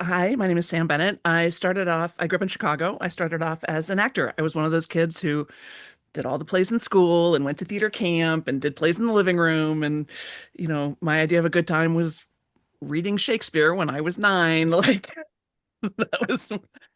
Hi, my name is Sam Bennett. I grew up in Chicago. I started off as an actor. I was one of those kids who did all the plays in school and went to theater camp and did plays in the living room. And, my idea of a good time was reading Shakespeare when I was 9. Like that was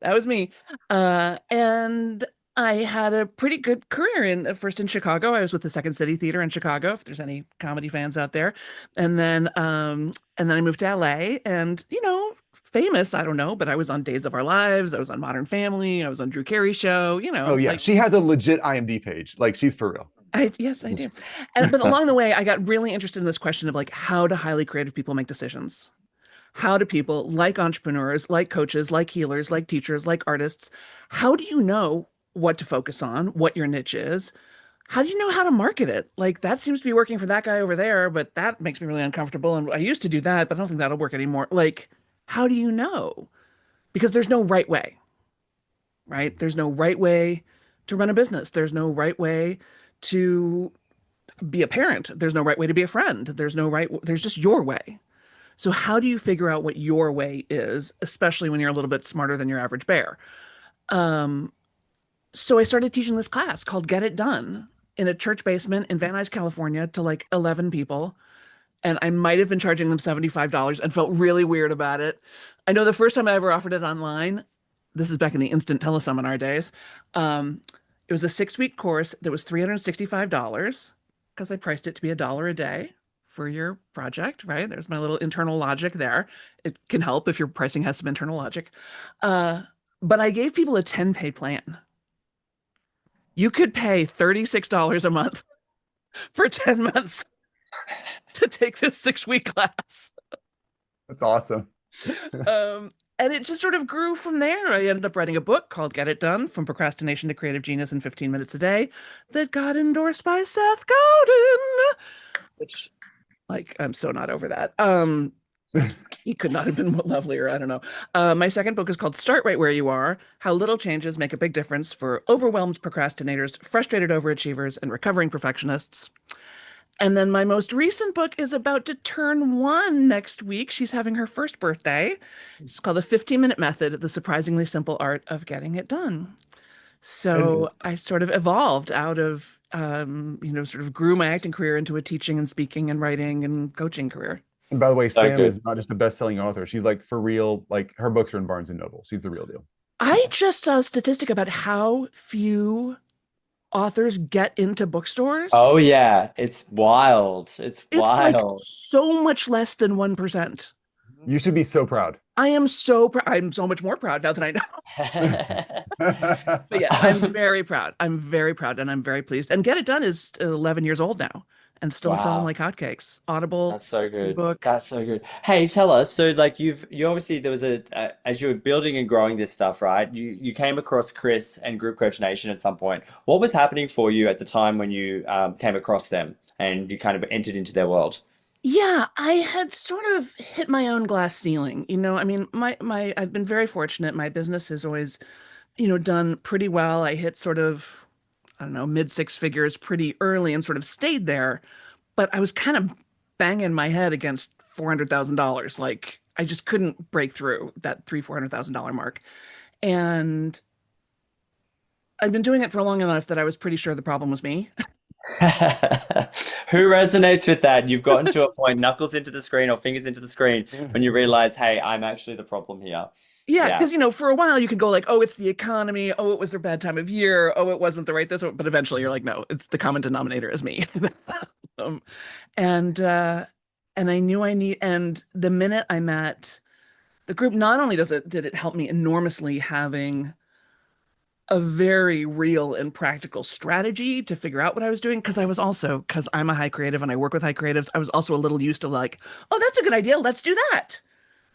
that was me. And I had a pretty good career first in Chicago. I was with the Second City Theater in Chicago, if there's any comedy fans out there. And then I moved to LA and, famous, I don't know, but I was on Days of Our Lives, I was on Modern Family, I was on Drew Carey show, Oh yeah, like she has a legit IMD page. Like she's for real. yes, I do. But along the way, I got really interested in this question of like how do highly creative people make decisions? How do people like entrepreneurs, like coaches, like healers, like teachers, like artists, how do you know what to focus on, what your niche is? How do you know how to market it? Like that seems to be working for that guy over there, but that makes me really uncomfortable. And I used to do that, but I don't think that'll work anymore. Like, how do you know? Because there's no right way, right? There's no right way to run a business. There's no right way to be a parent. There's no right way to be a friend. There's just your way. So how do you figure out what your way is, especially when you're a little bit smarter than your average bear? Um, so I started teaching this class called Get It Done in a church basement in Van Nuys, California to like 11 people. And I might have been charging them $75 and felt really weird about it. I know the first time I ever offered it online, this is back in the instant teleseminar days. Um, it was a 6-week course that was $365 because I priced it to be $1 a day for your project, right? There's my little internal logic there. It can help if your pricing has some internal logic. Uh, but I gave people a 10-pay plan. You could pay $36 a month for 10 months to take this 6-week class. That's awesome. Um, and it just sort of grew from there. I ended up writing a book called Get It Done From Procrastination to Creative Genius in 15 Minutes a Day that got endorsed by Seth Godin, which, like, I'm so not over that. He could not have been lovelier. I don't know. My second book is called Start Right Where You Are: How Little Changes Make a Big Difference for Overwhelmed Procrastinators, Frustrated Overachievers, and Recovering Perfectionists. And then my most recent book is about to turn 1 next week. She's having her first birthday. It's called The 15-Minute Method: The Surprisingly Simple Art of Getting It Done. And So I sort of evolved out of, sort of grew my acting career into a teaching and speaking and writing and coaching career. by the way, So Sam good. is not just a best-selling author. She's like for real. Like her books are in Barnes and Noble. She's the real deal. I just saw a statistic about how few authors get into bookstores. Oh yeah, it's wild. It's It's like wild. so much less than 1%. You should be so proud. I'm so much more proud now that I know. But yeah, I'm very proud. I'm very proud and I'm very pleased. And Get It Done is 11 years old now and still selling Wow. like hotcakes. Audible, That's so good. ebook. That's so good. Hey, tell us. So, like, you obviously there was as you were building and growing this stuff, right? You came across Chris and Group Coach Nation at some point. What was happening for you at the time when you came across them and you kind of entered into their world? Yeah, I had sort of hit my own glass ceiling. I mean, my I've been very fortunate. My business has always, done pretty well. I hit sort of, I don't know, mid 6 figures pretty early and sort of stayed there. But I was kind of banging my head against $400,000. Like I just couldn't break through that $400,000 mark. And I've been doing it for long enough that I was pretty sure the problem was me. Who resonates with that? You've gotten to a point, knuckles into the screen or fingers into the screen, when you realize, hey, I'm actually the problem here. Yeah, Yeah. because for a while you can go like, oh, it's the economy, oh, it was their bad time of year, oh, it wasn't the right this, but eventually you're like, no, it's the common denominator is me. um, and and I knew and the minute I met the group, not only did it help me enormously having a very real and practical strategy to figure out what I was doing, because I'm a high creative and I work with high creatives, I was also a little used to like, oh, that's a good idea, let's do that.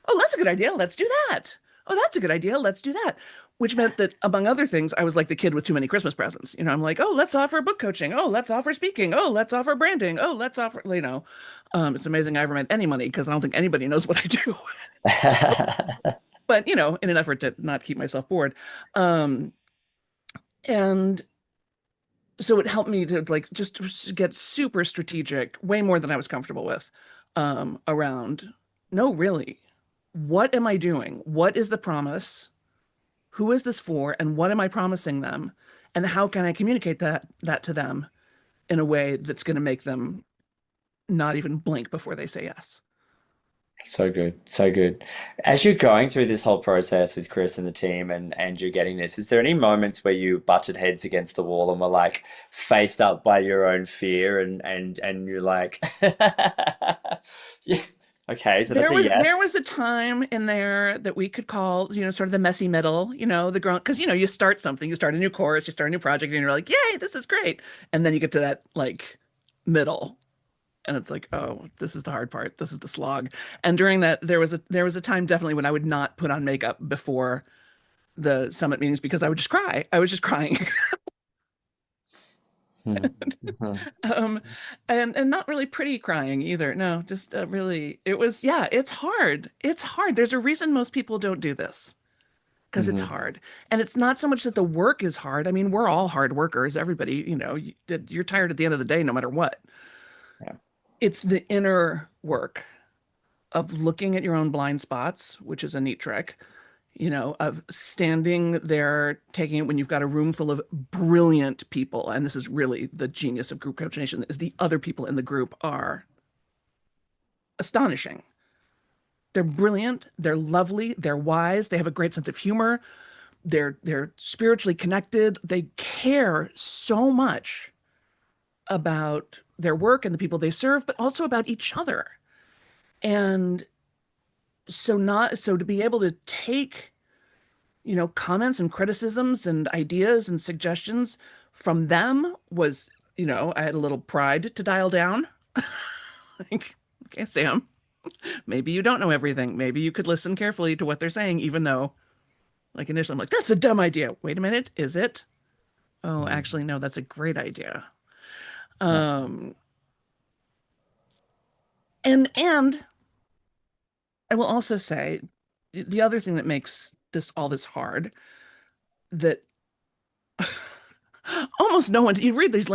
Oh, that's a good idea. Let's do that. Oh, that's a good idea. Let's do that. Which meant that, among other things, I was like the kid with too many Christmas presents. I'm like, oh, let's offer book coaching. Oh, let's offer speaking. Oh, let's offer branding. Oh, let's offer, it's amazing I ever made any money because I don't think anybody knows what I do. But, in an effort to not keep myself bored. Um, and so it helped me to like just get super strategic, way more than I was comfortable with, around, no, really. what am I doing? What is the promise? Who is this for? And what am I promising them? And how can I communicate that to them in a way that's going to make them not even blink before they say yes? So good, so good. As you're going through this whole process with Chris and the team and you're getting this, is there any moments where you butted heads against the wall and were like faced up by your own fear and you're like, yeah, okay, so that's There a was yes. there was a time in there that we could call, sort of the messy middle, the grown, because you start something, you start a new course, you start a new project, and you're like, yay, this is great. And then you get to that like middle, and it's like, oh, this is the hard part. This is the slog. And during that, there was a time definitely when I would not put on makeup before the summit meetings because I would just cry. I was just crying. Mhm, mhm, um and not really pretty crying either. No, just really, it was, yeah, it's hard. It's hard. There's a reason most people don't do this, because it's mhm. hard. And it's not so much that the work is hard. I mean, we're all hard workers. Everybody, you're tired at the end of the day no matter what. Yeah. It's the inner work of looking at your own blind spots, which is a neat trick, of standing there, taking it when you've got a room full of brilliant people. And this is really the genius of Group Coach Nation, is the other people in the group are astonishing. They're brilliant, they're lovely, they're wise, they have a great sense of humor, they're spiritually connected, they care so much about their work and the people they serve, but also about each other. And so to be able to take comments and criticisms and ideas and suggestions from them was, I had a little pride to dial down. Like, okay, Sam, maybe you don't know everything. Maybe you could listen carefully to what they're saying, even though, like, initially I'm like, that's a dumb idea. Wait a minute, is it? Oh, Mhm. actually, no, that's a great idea. Yeah. Um, and I will also say the other thing that makes this hard, that almost no one, you read these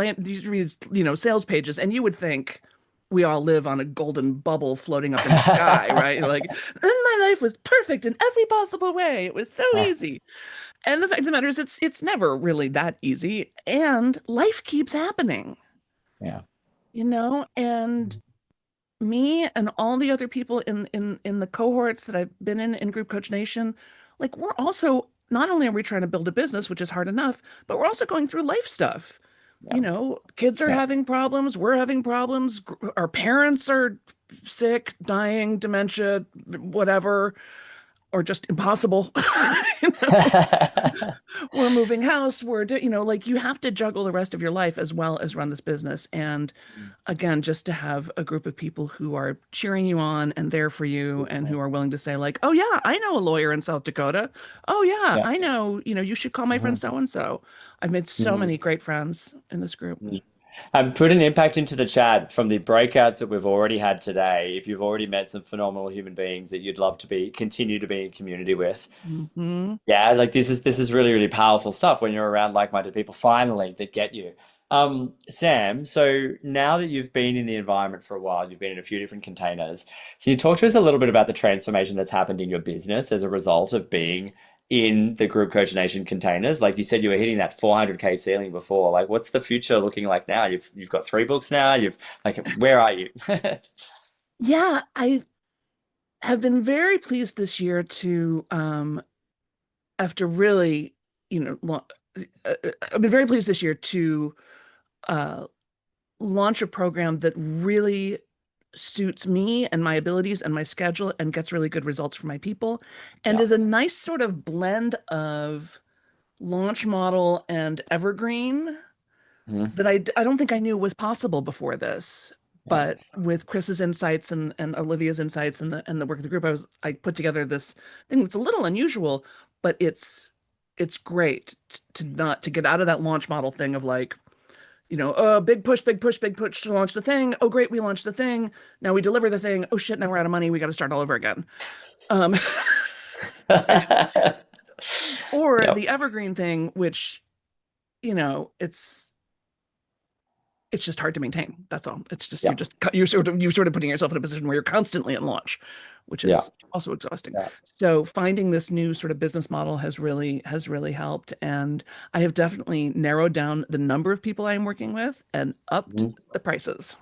sales pages, and you would think we all live on a golden bubble floating up in the sky, right? You're like, and my life was perfect in every possible way. It was so easy. And the fact of the matter is, it's never really that easy, and life keeps happening, Yeah. and me and all the other people in the cohorts that I've been in Group Coach Nation, like, we're also, not only are we trying to build a business, which is hard enough, but we're also going through life stuff. Yeah. Kids are Yeah. having problems, we're having problems, our parents are sick, dying, dementia, whatever, or just impossible. You know? We're moving house, like, you have to juggle the rest of your life as well as run this business. And again, just to have a group of people who are cheering you on and there for you, and who are willing to say, like, oh yeah, I know a lawyer in South Dakota. Oh yeah, Yeah. I know, you should call my friend Mhm, so and so. I've made so mhm, many great friends in this group. mhm. Put an impact into the chat from the breakouts that we've already had today. If you've already met some phenomenal human beings that you'd love to continue to be in community with, Hmm. yeah, like this is really, really powerful stuff when you're around like-minded people finally that get you. Sam, so now that you've been in the environment for a while, you've been in a few different containers. Can you talk to us a little bit about the transformation that's happened in your business as a result of being in the Group Coach Nation containers? Like you said, you were hitting that 400K ceiling before. Like, what's the future looking like now? You've got 3 books now. You've like, where are you? Yeah, I have been very pleased this year to, after really, I've been very pleased this year to uh, launch a program that really suits me and my abilities and my schedule and gets really good results for my people, and Yeah. is a nice sort of blend of launch model and evergreen Mhm. that I don't think I knew was possible before this. Yeah. But with Chris's insights and Olivia's insights and the work of the group, I put together this thing that's a little unusual, but it's great to not to get out of that launch model thing of, like, big push, big push, big push to launch the thing. Oh, great, we launched the thing. Now we deliver the thing. Oh shit, now we're out of money. We got to start all over again. Um, or Yep. the evergreen thing, which, it's it's just hard to maintain. That's all. It's just Yeah. you're sort of putting yourself in a position where you're constantly at launch, which Yeah. is also exhausting. Yeah. So finding this new sort of business model has really helped, and I have definitely narrowed down the number of people I am working with and upped Mhm. the prices.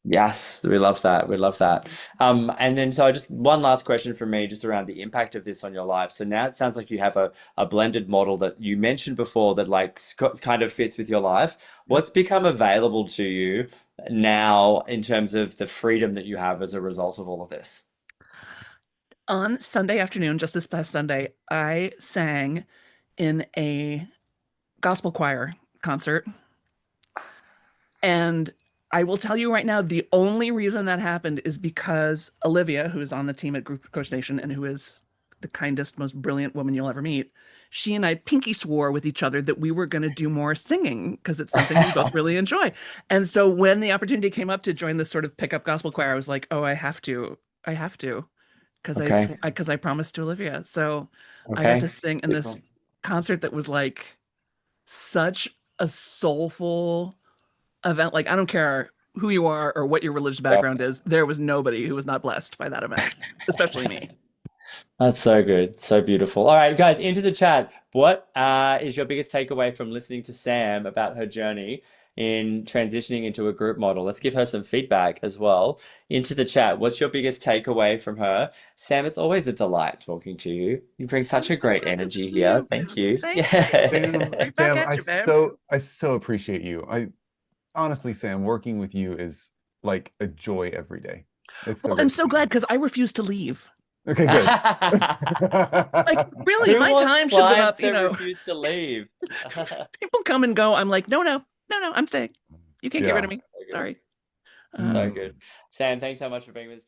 Yes, we love that. We love that. And then so just one last question from me, just around the impact of this on your life. So now it sounds like you have a blended model that you mentioned before that like kind of fits with your life. Yep. What's become available to you now in terms of the freedom that you have as a result of all of this? On Sunday afternoon, just this past Sunday, I sang in a gospel choir concert. And I will tell you right now, the only reason that happened is because Olivia, who is on the team at Group Coach Nation and who is the kindest, most brilliant woman you'll ever meet, she and I pinky swore with each other that we were going to do more singing because it's something we both really enjoy. And so when the opportunity came up to join this sort of pickup gospel choir, I was like, oh, I have to, Okay. because I promised to Olivia. So I got Okay. to sing in this Beautiful. concert that was like such a soulful event. Like, I don't care who you are or what your religious Yeah. background is, there was nobody who was not blessed by that event, especially me. That's so good. So beautiful. All right, guys, into the chat. What is your biggest takeaway from listening to Sam about her journey in transitioning into a group model? Let's give her some feedback as well. Into the chat. What's your biggest takeaway from her? Sam, it's always a delight talking to you. You bring I'm such a so great glad to energy see here. you. Thank you. Thank you. Yeah. Sam, Right back Sam, at you, babe. I so appreciate you. I honestly, Sam, working with you is like a joy every day. It's so Well, I'm great to so see glad because I refuse to leave. you. Okay, good. Like, really, Who my wants time should have been clients up, that refuse to leave? people come and go. I'm like, no, no, no, no, I'm staying. You can't get rid Yeah. of me. So good. Sorry. So Um, good. Sam, thanks so much for being with us.